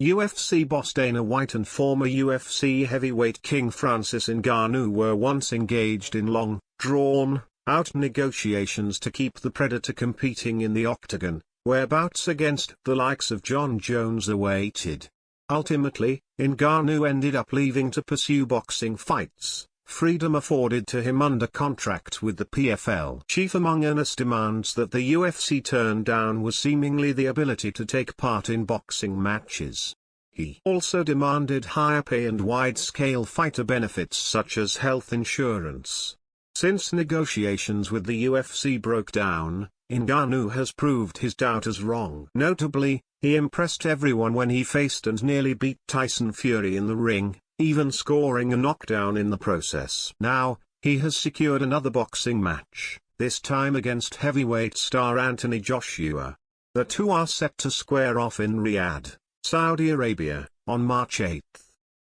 UFC boss Dana White and former UFC heavyweight king Francis Ngannou were once engaged in long, drawn-out negotiations to keep the Predator competing in the octagon, where bouts against the likes of Jon Jones awaited. Ultimately, Ngannou ended up leaving to pursue boxing fights, freedom afforded to him under contract with the PFL. Chief among earnest demands that the UFC turned down was seemingly the ability to take part in boxing matches. He also demanded higher pay and wide-scale fighter benefits such as health insurance. Since negotiations with the UFC broke down, Ngannou has proved his doubters wrong. Notably, he impressed everyone when he faced and nearly beat Tyson Fury in the ring, even scoring a knockdown in the process. Now, he has secured another boxing match, this time against heavyweight star Anthony Joshua. The two are set to square off in Riyadh, Saudi Arabia, on March 8.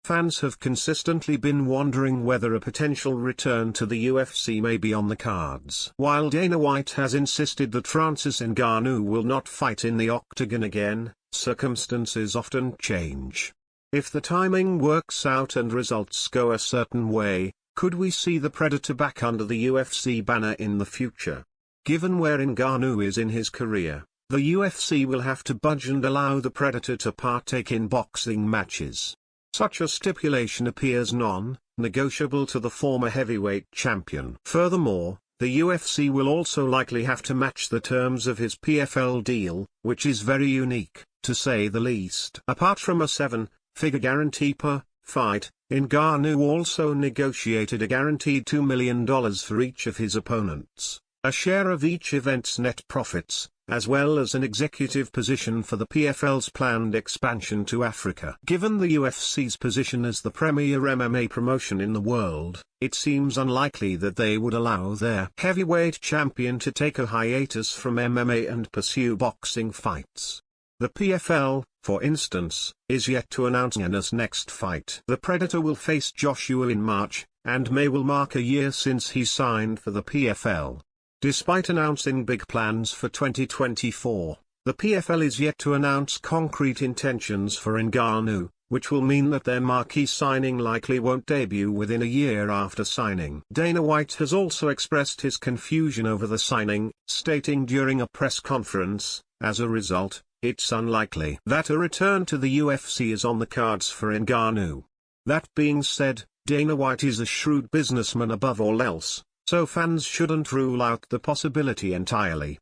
Fans have consistently been wondering whether a potential return to the UFC may be on the cards. While Dana White has insisted that Francis Ngannou will not fight in the octagon again, circumstances often change. If the timing works out and results go a certain way, could we see the Predator back under the UFC banner in the future? Given where Ngannou is in his career, the UFC will have to budge and allow the Predator to partake in boxing matches. Such a stipulation appears non-negotiable to the former heavyweight champion. Furthermore, the UFC will also likely have to match the terms of his PFL deal, which is very unique, to say the least. Apart from a seven-figure guarantee per fight, Ngannou also negotiated a guaranteed $2 million for each of his opponents, a share of each event's net profits, as well as an executive position for the PFL's planned expansion to Africa. Given the UFC's position as the premier MMA promotion in the world, it seems unlikely that they would allow their heavyweight champion to take a hiatus from MMA and pursue boxing fights. The PFL, for instance, is yet to announce Ngannou's next fight. The Predator will face Joshua in March, and May will mark a year since he signed for the PFL. Despite announcing big plans for 2024, the PFL is yet to announce concrete intentions for Ngannou, which will mean that their marquee signing likely won't debut within a year after signing. Dana White has also expressed his confusion over the signing, stating during a press conference, as a result, it's unlikely that a return to the UFC is on the cards for Ngannou. That being said, Dana White is a shrewd businessman above all else, so fans shouldn't rule out the possibility entirely.